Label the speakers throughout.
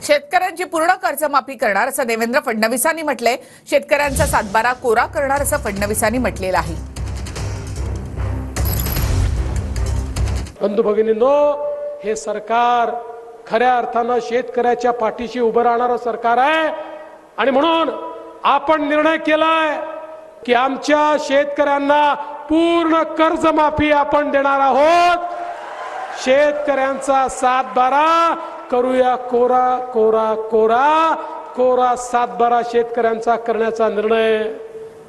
Speaker 1: शेतकऱ्यांची पूर्ण कर्जमाफी करणार असं देवेंद्र फडणवीसांनी म्हटलंय। शेतकऱ्यांचा सातबारा कोरा करणार असं फडणवीसांनी म्हटलेलं आहे।
Speaker 2: बंधू भगिनींनो, हे सरकार खऱ्या अर्थानं शेतकऱ्याच्या पाठीशी उभं राहणारं सरकार आहे आणि म्हणून आपण निर्णय केलाय की आमच्या शेतकऱ्यांना पूर्ण कर्जमाफी आपण देणार आहोत। शेतकऱ्यांचा सातबारा करूया कोरा कोरा कोरा कोरा सातबारा शेतकऱ्यांचा करण्याचा निर्णय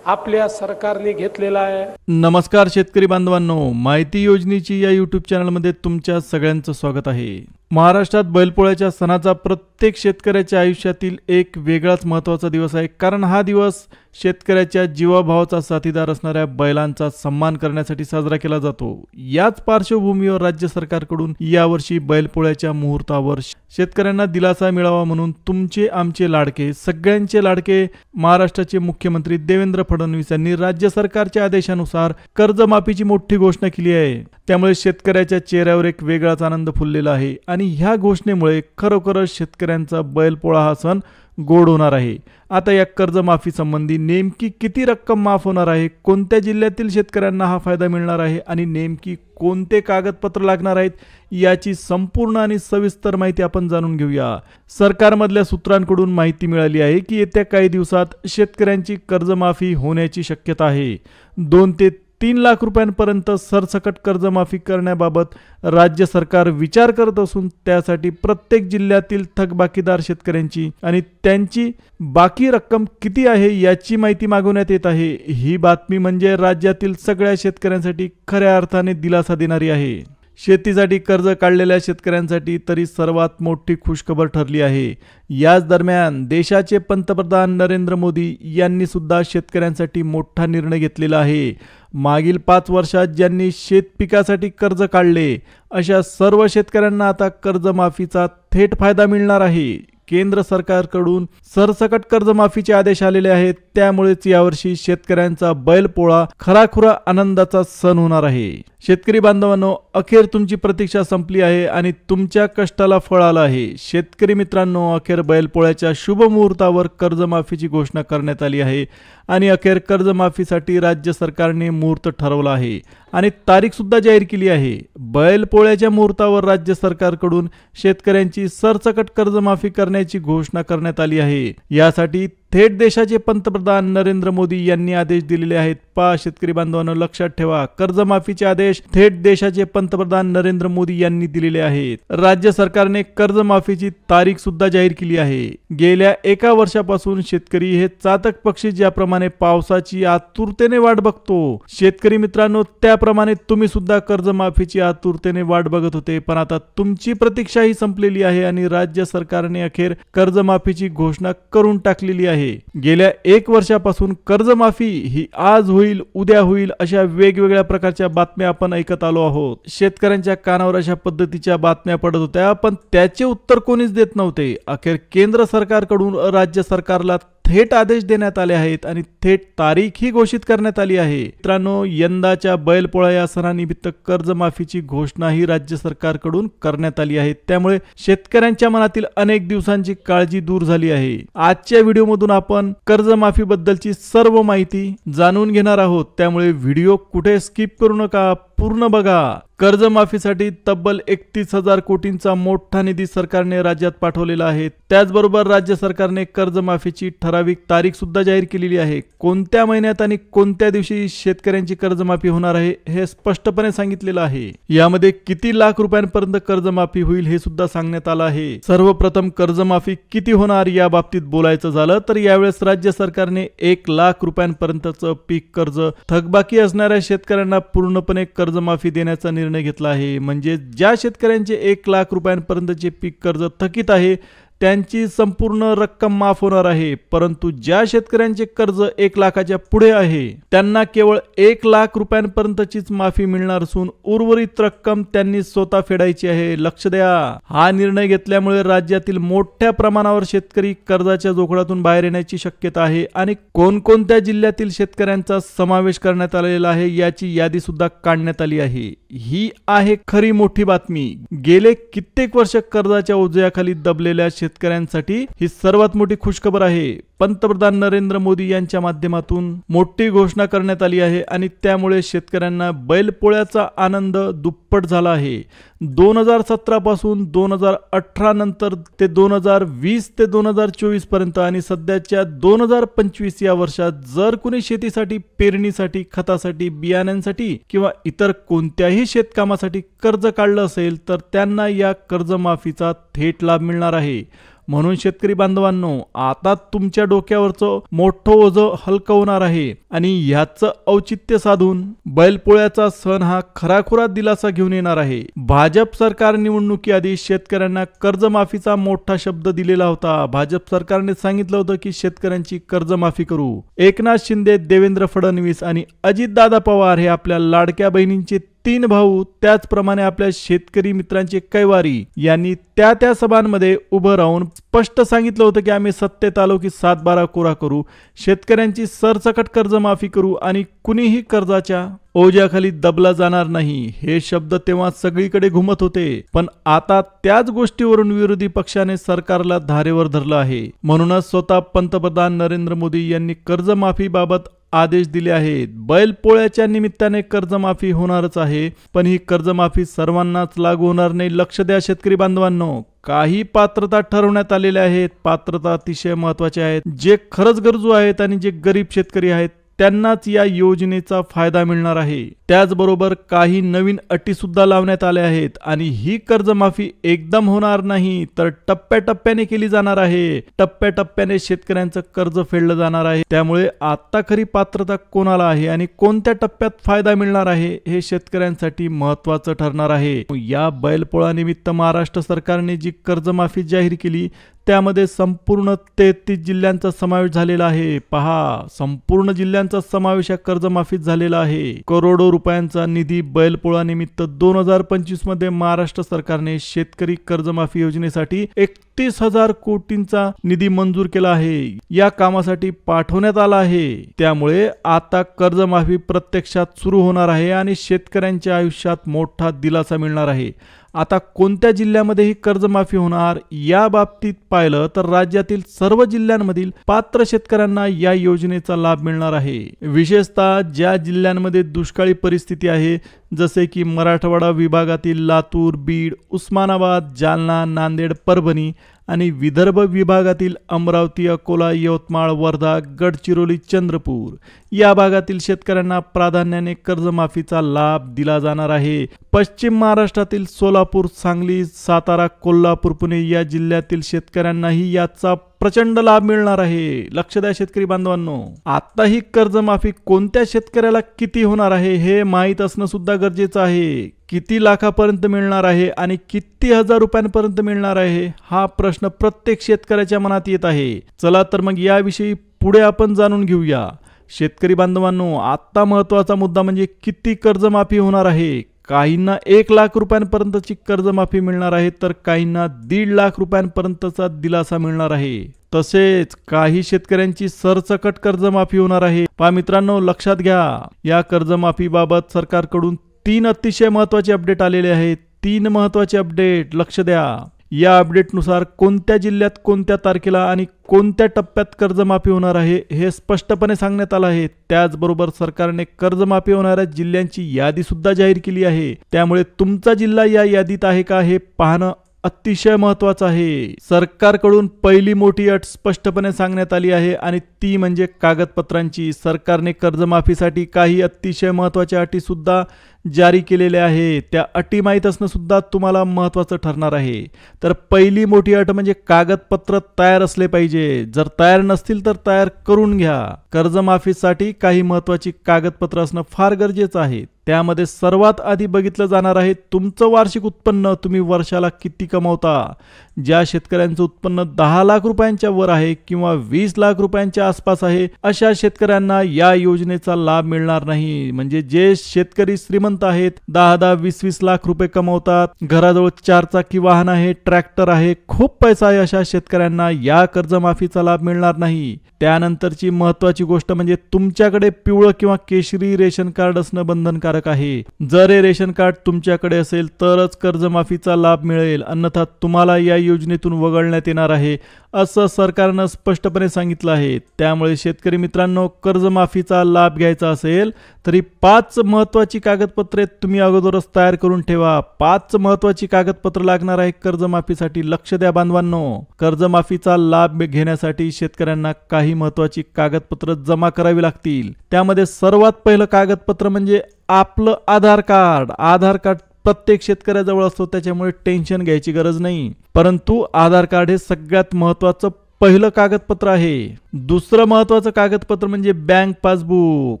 Speaker 2: आपल्या सरकारने घेतलेला आहे।
Speaker 3: नमस्कार शेतकरी बांधवांनो, माहिती योजनेची या यूट्यूब चॅनलमध्ये तुमच्या सगळ्यांचं स्वागत आहे। महाराष्ट्रात बैलपोळ्याच्या सणाचा प्रत्येक शेतकऱ्याच्या आयुष्यातील एक वेगळाच महत्त्वाचा दिवस आहे, कारण हा दिवस शेतकऱ्याच्या जीवाभावाचा साथीदार असणाऱ्या बैलांचा सन्मान करण्यासाठी साजरा केला जातो। याच पार्श्वभूमीवर राज्य सरकारकडून यावर्षी बैलपोळ्याच्या मुहूर्तावर शेतकऱ्यांना दिलासा मिळावा म्हणून तुमचे आमचे लाडके सगळ्यांचे लाडके महाराष्ट्राचे मुख्यमंत्री देवेंद्र फडणवीस यांनी राज्य सरकारच्या आदेशानुसार कर्जमाफीची मोठी घोषणा केली आहे। त्यामुळे शेतकऱ्याच्या चेहऱ्यावर एक वेगळाच आनंद फुललेला आहे आणि ह्या घोषणेमुळे खरोखरच शेतकऱ्यांचा बैलपोळा हा सण गोड होणार आहे। आता या कर्जमाफी संबंधी नेमकी किती रक्कम माफ होणार आहे, कोणत्या जिल्ह्यातील शेतकऱ्यांना हा फायदा मिळणार आहे आणि नेमकी कोणते कागदपत्र लागणार आहेत याची संपूर्ण आणि सविस्तर माहिती आपण जाणून घेऊया। सरकारमधल्या सूत्रांकडून माहिती मिळाली आहे की येत्या काही दिवसात शेतकऱ्यांची कर्जमाफी होण्याची शक्यता आहे। 2 ते 3 लाख रुपयांपर्यंत सरसकट कर्जमाफी करण्याबाबत राज्य सरकार विचार करत असून त्यासाठी प्रत्येक जिल्ह्यातील थकबाकीदार शेतकऱ्यांची आणि त्यांची बाकी रक्कम किती आहे याची माहिती मागवण्यात येत आहे। ही बातमी म्हणजे राज्यातील सगळ्या शेतकऱ्यांसाठी खऱ्या अर्थाने दिलासा देणारी आहे। शेतीसाठी कर्ज काढलेल्या शेतकऱ्यांसाठी तरी सर्वात मोठी खुशखबर ठरली आहे। याच दरम्यान देशाचे पंतप्रधान नरेंद्र मोदी यांनी सुद्धा शेतकऱ्यांसाठी मोठा निर्णय घेतलेला आहे। मागील 5 वर्षात ज्यांनी शेतपिकासाठी कर्ज काढले अशा सर्व शेतकऱ्यांना आता कर्जमाफीचा थेट फायदा मिळणार आहे। केंद्र सरकारकडून सरसकट कर्जमाफीचे आदेश आलेले आहेत, त्यामुळेच यावर्षी शेतकऱ्यांचा बैलपोळा खराखुरा आनंदाचा सण होणार आहे। शेतकरी बांधवांनो, अखेर तुमची प्रतीक्षा संपली आहे आणि तुमच्या कष्टाला फळ आलं आहे। शेतकरी मित्रांनो, अखेर बैलपोळ्याच्या शुभ मुहूर्तावर कर्जमाफीची घोषणा करण्यात आली आहे आणि अखेर कर्जमाफीसाठी राज्य सरकारने मुहूर्त ठरवला आहे आणि तारीख सुद्धा जाहीर केली आहे। बैलपोळ्याच्या मुहूर्तावर राज्य सरकारकडून शेतकऱ्यांची सरसकट कर्जमाफी करण्याची घोषणा करण्यात आली आहे। यासाठी थेट देशाचे पंतप्रधान नरेंद्र मोदी यांनी आदेश दिलेले आहेत। शेतकरी बांधवांनो, लक्षात ठेवा, कर्जमाफीचे आदेश थेट देशाचे पंतप्रधान नरेंद्र मोदी यांनी दिलेले आहेत। राज्य सरकारने कर्जमाफीची तारीख सुद्धा जाहीर केली आहे। गेल्या 1 वर्षापासून शेतकरी हे चातक पक्षी ज्याप्रमाणे पावसाची आतुरतेने वाट बघतो, शेतकरी मित्रांनो, त्याप्रमाणे तुम्ही सुद्धा कर्जमाफीची आतुरतेने वाट बघत होते, पण आता तुमची प्रतीक्षा ही संपलेली आहे आणि राज्य सरकारने अखेर कर्जमाफीची घोषणा करून टाकलेली आहे। गेल्या 1 वर्षापासून कर्जमाफी ही आज होईल उद्या होईल अशा वेगवेगळ्या प्रकारच्या बातम्या आपण ऐकत आलो आहोत। शेतकऱ्यांच्या कानावर अशा पद्धतीच्या बातम्या पडत होत्या, पण त्याचे उत्तर कोणीच देत नव्हते। अखेर केंद्र सरकारकडून राज्य सरकारला थेट आदेश देण्यात आले आहेत आणि थेट तारीख ही घोषित करण्यात आली आहे। मित्रांनो, यंदाच्या बैलपोळा या सणानिमित्त कर्जमाफीची घोषणा ही राज्य सरकारकडून करण्यात आली आहे। त्यामुळे शेतकऱ्यांच्या मनातील अनेक दिवसांची काळजी दूर झाली आहे। आजच्या व्हिडिओमधून आपण कर्जमाफी बद्दलची सर्व माहिती जाणून घेणार आहोत, त्यामुळे व्हिडिओ कुठे स्किप करू नका, पूर्ण बघा। कर्जमाफीसाठी तब्बल 31,000 कोटींचा मोठा निधी सरकारने राज्यात पाठवलेला आहे। त्याचबरोबर राज्य सरकारने कर्जमाफीची ठराविक तारीख सुद्धा जाहीर केलेली आहे। कोणत्या महिन्यात आणि कोणत्या दिवशी शेतकऱ्यांची कर्जमाफी होणार आहे हे स्पष्टपणे सांगितलेलं आहे। यामध्ये किती लाख रुपयांपर्यंत कर्जमाफी होईल हे सुद्धा सांगण्यात आलं आहे। सर्वप्रथम कर्जमाफी किती होणार या बाबतीत बोलायचं झालं तर यावेळेस राज्य सरकारने 1 लाख रुपयांपर्यंतचं पीक कर्ज थकबाकी असणाऱ्या शेतकऱ्यांना पूर्णपणे कर्जमाफी देण्याचा निर्णय घेतला आहे। म्हणजे ज्या शेतकऱ्यांचे 1 लाख रुपयांपर्यंतचे पीक कर्ज थकीत आहे त्यांची संपूर्ण रक्कम माफ होणार आहे, परंतु ज्या शेतकऱ्यांचे कर्ज 1 लाखाच्या पुढे आहे त्यांना केवळ 1 लाख रुपयांपर्यंतचीच माफी मिळणार असून उर्वरित रक्कम त्यांनी स्वतः फेडायची आहे। लक्ष द्या, हा निर्णय घेतल्यामुळे राज्यातील मोठ्या प्रमाणावर शेतकरी कर्जाच्या जोखडातून बाहेर येण्याची शक्यता आहे आणि कोणकोणत्या जिल्ह्यातील शेतकऱ्यांचा समावेश करण्यात आलेला आहे याची यादी सुद्धा काढण्यात आली आहे। ही आहे खरी मोठी बातमी। गेले कित्येक वर्ष कर्जाच्या ओझ्याखाली दबलेल्या शेतकऱ्यांसाठी ही सर्वात मोठी खुशखबर आहे. पंतप्रधान नरेंद्र मोदी यांच्या माध्यमातून मोठी घोषणा करण्यात आली आहे आणि त्यामुळे शेतकऱ्यांना बैलपोळ्याचा आनंद दुप्पट झाला आहे. 2017 पासून 2018 नंतर ते 2020 ते 2024 पर्यंत आणि सध्याच्या 2025 या वर्षात जर कुणी शेतीसाठी, पेरणीसाठी, खतासाठी, बियाण्यांसाठी किंवा इतर कोणत्याही शेतकामासाठी कर्ज काढलं असेल तर त्यांना या कर्जमाफीचा थेट लाभ मिळणार आहे. म्हणून शेतकरी बांधवांनो, आता तुमच्या डोक्यावरचं मोठं ओझं हलकं होणार आहे आणि ह्याचं औचित्य साधून बैलपोळ्याचा सण हा खराखुरा दिलासा घेऊन येणार आहे. भाजप सरकार निवडणुकीआधी शेतकऱ्यांना कर्जमाफीचा मोठा शब्द दिलेला होता. भाजप सरकारने सांगितलं होतं की शेतकऱ्यांची कर्जमाफी करू. एकनाथ शिंदे, देवेंद्र फडणवीस आणि अजितदादा पवार हे आपल्या लाडक्या बहिणींचे 3 भाऊ, त्याचप्रमाणे आपल्या शेतकरी मित्रांचे कैवारी यांनी त्या सभांमध्ये उभं राहून स्पष्ट सांगितलं होतं की आम्ही सत्तेत आलो की 7/12 कोरा करू, शेतकऱ्यांची सरसकट कर्जमाफी करू आणि कुणीही कर्जाच्या ओझ्याखाली दबला जाणार नाही. हे शब्द तेव्हा सगळीकडे घुमत होते, पण आता त्याच गोष्टीवरून विरोधी पक्षाने सरकारला धारेवर धरलं आहे. म्हणूनच स्वतः पंतप्रधान नरेंद्र मोदी यांनी कर्जमाफीबाबत आदेश दिले आहेत. बैलपोळ्याच्या निमित्ताने कर्जमाफी होणारच आहे, पण ही कर्जमाफी सर्वांनाच लागू होणार नाही. लक्ष द्या शेतकरी बांधवांनो, काही पात्रता ठरवण्यात आलेल्या आहेत. पात्रता अतिशय महत्त्वाच्या आहेत. जे खरंच गरजू आहेत आणि जे गरीब शेतकरी आहेत त्यांनाच या योजनेचा फायदा मिळणार आहे. त्याचबरोबर काही नवीन अटी सुद्धा लावण्यात आल्या आहेत आणि ही कर्जमाफी एकदम होणार नाही, तर टप्प्याटप्प्याने केली जाणार आहे. टप्प्याटप्प्याने शेतकऱ्यांचं कर्ज फेडलं जाणार आहे. त्यामुळे आता खरी पात्रता कोणाला आहे आणि कोणत्या टप्प्यात फायदा मिळणार आहे हे शेतकऱ्यांसाठी महत्त्वाचं ठरणार आहे. या बैलपोळा निमित्त महाराष्ट्र सरकारने जी कर्जमाफी जाहीर केली त्यामध्ये संपूर्ण 33 जिल्ह्यांचा समावेश झालेला आहे. पहा, संपूर्ण जिल्ह्यांचा समावेश या कर्जमाफीत झालेला आहे. करोडो रुपयांचा निधी बैलपोळा निमित्त 2025 मध्ये महाराष्ट्र सरकारने शेतकरी कर्जमाफी योजनेसाठी 31,000 कोटींचा निधी मंजूर केला आहे. या कामासाठी पाठवण्यात आला आहे. त्यामुळे आता कर्जमाफी प्रत्यक्षात सुरू होणार आहे आणि शेतकऱ्यांच्या आयुष्यात मोठा दिलासा मिळणार आहे. आता कोणत्या जिल्ह्यामध्ये ही कर्जमाफी होणार या बाबतीत पाहिलं तर राज्यातील सर्व जिल्ह्यांमधील पात्र शेतकऱ्यांना या योजनेचा लाभ मिळणार आहे. विशेषतः ज्या जिल्ह्यांमध्ये दुष्काळी परिस्थिती आहे, जसे की मराठवाडा विभागातील लातूर, बीड, उस्मानाबाद, जालना, नांदेड, परभणी आणि विदर्भ विभागातील अमरावती, अकोला, यवतमाळ, वर्धा, गडचिरोली, चंद्रपूर या भागातील शेतकऱ्यांना प्राधान्याने कर्जमाफीचा लाभ दिला जाणार आहे. पश्चिम महाराष्ट्रातील सोलापूर, सांगली, सातारा, कोल्हापूर, पुणे या जिल्ह्यातील शेतकऱ्यांनाही याचा प्रचंड लाभ मिळणार आहे. लक्ष द्या शेतकरी बांधवांनो, आता ही कर्जमाफी कोणत्या शेतकऱ्याला किती होणार आहे हे माहीत असणं सुद्धा गरजेचं आहे. किती लाखापर्यंत मिळणार आहे आणि किती हजार रुपयांपर्यंत मिळणार आहे हा प्रश्न प्रत्येक शेतकऱ्याच्या मनात येत आहे. चला तर मग याविषयी पुढे आपण जाणून घेऊया. शेतकरी बांधवांनो, आता महत्त्वाचा मुद्दा म्हणजे किती कर्जमाफी होणार आहे. काहींना 1 लाख रुपयांपर्यंतची कर्जमाफी मिळणार आहे, तर काहींना 1.5 लाख रुपयांपर्यंतचा दिलासा मिळणार आहे. तसेच काही शेतकऱ्यांची सरसकट कर्जमाफी होणार आहे. पहा मित्रांनो, लक्षात घ्या, या कर्जमाफीबाबत सरकारकडून 3 अतिशय महत्त्वाचे अपडेट आलेले आहेत. 3 महत्त्वाचे अपडेट, लक्ष द्या. या अपडेटनुसार कोणत्या जिल्ह्यात कोणत्या तारखेला आणि कोणत्या टप्प्यात कर्जमाफी होणार आहे हे स्पष्टपणे सांगण्यात आलं आहे. त्याचबरोबर सरकारने कर्जमाफी होणाऱ्या जिल्ह्यांची यादी सुद्धा जाहीर केली आहे. त्यामुळे तुमचा जिल्हा या यादीत आहे का हे पाहणं अतिशय महत्त्वाचं आहे. सरकारकडून पहिली मोठी अट स्पष्टपणे सांगण्यात आली आहे आणि ती म्हणजे कागदपत्रांची. सरकारने कर्जमाफीसाठी काही अतिशय महत्त्वाच्या अटी सुद्धा जारी केलेल्या आहे. त्या अटी माहीत असणं सुद्धा तुम्हाला महत्त्वाचं ठरणार आहे. तर पहिली मोठी अट म्हणजे कागदपत्र तयार असले पाहिजे. जर तयार नसतील तर तयार करून घ्या. कर्जमाफीसाठी काही महत्त्वाची कागदपत्र असणं फार गरजेचं आहे. त्यामध्ये सर्वात आधी बघितलं जाणार आहे तुमचं वार्षिक उत्पन्न. तुम्ही वर्षाला किती कमवता. ज्या शेतकऱ्यांचं उत्पन्न 10 लाख रुपयांच्या वर आहे किंवा 20 लाख रुपयांच्या आसपास आहे, अशा शेतकऱ्यांना या योजनेचा लाभ मिळणार नाही. म्हणजे जे शेतकरी श्रीमंत आहेत, 10-10, 20-20 लाख रुपये कमवतात, घराजवळ 4 चाकी वाहन आहे, ट्रॅक्टर आहे, खूप पैसा आहे, अशा शेतकऱ्यांना या कर्जमाफीचा लाभ मिळणार नाही. त्यानंतरची महत्त्वाची गोष्ट म्हणजे तुमच्याकडे पिवळं किंवा केशरी रेशन कार्ड असणं बंधनकारक आहे. जर हे रेशन कार्ड तुमच्याकडे असेल तरच कर्जमाफीचा लाभ मिळेल, अन्यथा तुम्हाला या योजनेतून वगळण्यात येणार आहे, असं सरकारनं स्पष्टपणे सांगितलं आहे. त्यामुळे शेतकरी मित्रांनो, कर्जमाफीचा लाभ घ्यायचा असेल तरी 5 महत्त्वाची कागदपत्रे तुम्ही अगोदरच तयार करून ठेवा. 5 महत्त्वाची कागदपत्र लागणार आहे कर्जमाफीसाठी. लक्ष द्या बांधवांनो, कर्जमाफीचा लाभ घेण्यासाठी शेतकऱ्यांना काही महत्त्वाची कागदपत्र जमा करावी लागतील. त्यामध्ये सर्वात पहिलं कागदपत्र म्हणजे आपलं आधार कार्ड. आधार कार्ड प्रत्येक शेतकऱ्याजवळ असतो, त्याच्यामुळे टेन्शन घ्यायची गरज नाही. परंतु आधार कार्ड हे सगळ्यात महत्त्वाचं पहिलं कागदपत्र आहे. दुसरं महत्त्वाचं कागदपत्र म्हणजे बँक पासबुक.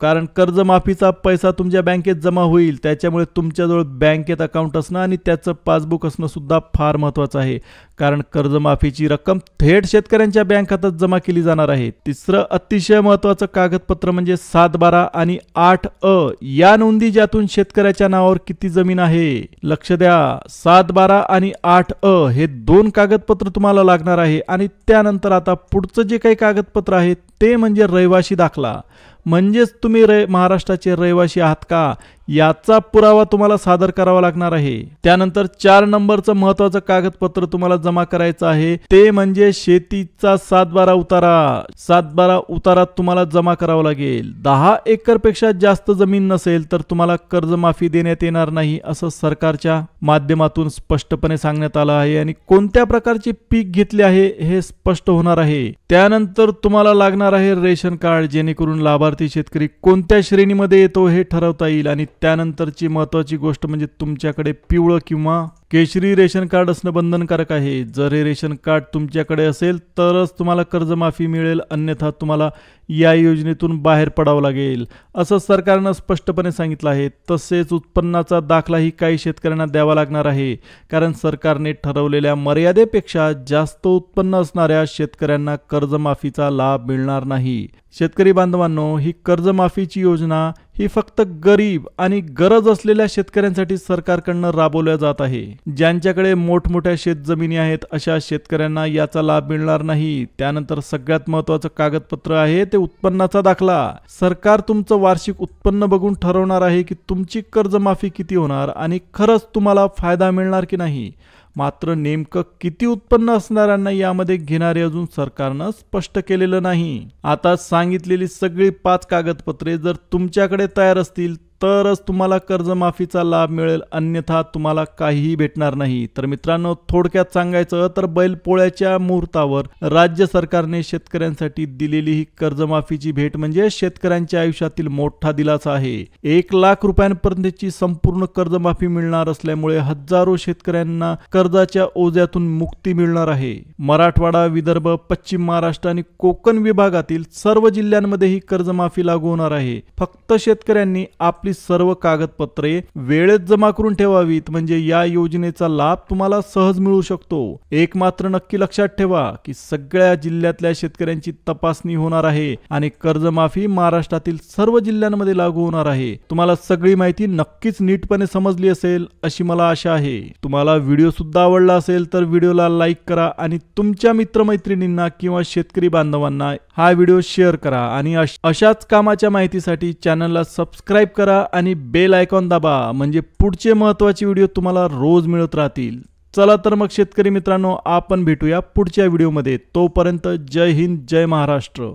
Speaker 3: कारण कर्जमाफीचा पैसा तुमच्या बँकेत जमा होईल, त्याच्यामुळे तुमच्याजवळ बँकेत अकाउंट असणं आणि त्याचं पासबुक असणं सुद्धा फार महत्त्वाचं आहे. कारण कर्जमाफीची रक्कम थेट शेतकऱ्यांच्या बँक खात्यात जमा केली जाणार आहे. तिसरं अतिशय महत्त्वाचं कागदपत्र म्हणजे 7/12 आणि 8अ या नोंदी, ज्यातून शेतकऱ्याच्या नावावर किती जमीन आहे. लक्ष द्या, 7/12 आणि 8अ हे 2 कागदपत्र तुम्हाला लागणार आहे. आणि त्यानंतर आता पुढचं जे काही कागदपत्र आहे ते म्हणजे रहिवासी दाखला. म्हणजेच तुम्ही महाराष्ट्राचे रहिवासी आहात का याचा पुरावा तुम्हाला सादर करावा लागणार आहे. त्यानंतर 4 नंबरचं महत्त्वाचं कागदपत्र तुम्हाला जमा करायचं आहे ते म्हणजे शेतीचा 7/12 उतारा. 7/12 उतारा तुम्हाला जमा करावा लागेल. 10 एकरपेक्षा जास्त जमीन नसेल तर तुम्हाला कर्जमाफी देण्यात येणार नाही, असं सरकारच्या माध्यमातून स्पष्टपणे सांगण्यात आलं आहे. आणि कोणत्या प्रकारचे पीक घेतले आहे हे स्पष्ट होणार आहे. त्यानंतर तुम्हाला लागणार आहे रेशन कार्ड, जेणेकरून लाभार्थी शेतकरी कोणत्या श्रेणीमध्ये येतो हे ठरवता येईल. आणि त्यानंतरची महत्त्वाची गोष्ट म्हणजे तुमच्याकडे पिवळं किंवा केशरी रेशन कार्ड असणं बंधनकारक आहे. जर हे रेशन कार्ड तुमच्याकडे असेल तरच तुम्हाला कर्जमाफी मिळेल, अन्यथा तुम्हाला या योजनेतून बाहेर पडावं लागेल, असं सरकारनं स्पष्टपणे सांगितलं आहे. तसेच उत्पन्नाचा दाखलाही काही शेतकऱ्यांना द्यावा लागणार आहे, कारण सरकारने ठरवलेल्या मर्यादेपेक्षा जास्त उत्पन्न असणाऱ्या शेतकऱ्यांना कर्जमाफीचा लाभ मिळणार नाही. शेतकरी बांधवांनो, ही कर्जमाफीची योजना ही फक्त गरीब आणि गरज असलेल्या शेतकऱ्यांसाठी सरकारकडनं राबवल्या जात आहे. ज्यांच्याकडे मोठमोठ्या शेतजमिनी आहेत अशा शेतकऱ्यांना याचा लाभ मिळणार नाही. त्यानंतर सगळ्यात महत्त्वाचं कागदपत्र आहे ते उत्पन्नाचा दाखला. सरकार तुमचं वार्षिक उत्पन्न बघून ठरवणार आहे की तुमची कर्जमाफी किती होणार आणि खरंच तुम्हाला फायदा मिळणार की नाही. मात्र नेमकं किती उत्पन्न असणाऱ्यांना यामध्ये घेणारे अजून सरकारनं स्पष्ट केलेलं नाही. आता सांगितलेली सगळी 5 कागदपत्रे जर तुमच्याकडे तयार असतील तरच तुम्हाला कर्जमाफीचा लाभ मिळेल, अन्यथा तुम्हाला काहीही भेटणार नाही. तर मित्रांनो, थोडक्यात सांगायचं तर बैलपोळ्याच्या मुहूर्तावर राज्य सरकारने शेतकऱ्यांसाठी दिलेली ही कर्जमाफीची भेट म्हणजे शेतकऱ्यांच्या आयुष्यातील मोठा दिलासा आहे. 1 लाख रुपयांपर्यंतची संपूर्ण कर्जमाफी मिळणार असल्यामुळे हजारो शेतकऱ्यांना कर्जाच्या ओझ्यातून मुक्ती मिळणार आहे. मराठवाडा, विदर्भ, पश्चिम महाराष्ट्र आणि कोकण विभागातील सर्व जिल्ह्यांमध्ये ही कर्जमाफी लागू होणार आहे. फक्त शेतकऱ्यांनी आपली सर्व कागदपत्रे वेळेत जमा करून ठेवावीत, म्हणजे या योजनेचा लाभ तुम्हाला सहज मिळू शकतो. एक मात्र नक्की लक्षात ठेवा की सगळ्या जिल्ह्यातल्या शेतकऱ्यांची तपासणी होणार आहे आणि कर्जमाफी महाराष्ट्रातील सर्व जिल्ह्यांमध्ये लागू होणार आहे. तुम्हाला सगळी माहिती नक्कीच नीटपणे समजली असेल अशी मला आशा आहे. तुम्हाला व्हिडिओ सुद्धा आवडला असेल तर व्हिडिओला लाईक करा आणि तुमच्या मित्रमैत्रिणींना किंवा शेतकरी बांधवांना हा व्हिडिओ शेअर करा. आणि अशाच कामाच्या माहितीसाठी चॅनलला सबस्क्राईब करा आणि बेल आयकॉन दाबा, म्हणजे पुढचे महत्त्वाचे व्हिडिओ तुम्हाला रोज मिळत राहतील. चला तर मग शेतकरी मित्रांनो, आपण भेटूया पुढच्या व्हिडिओमध्ये. तोपर्यंत जय हिंद, जय महाराष्ट्र.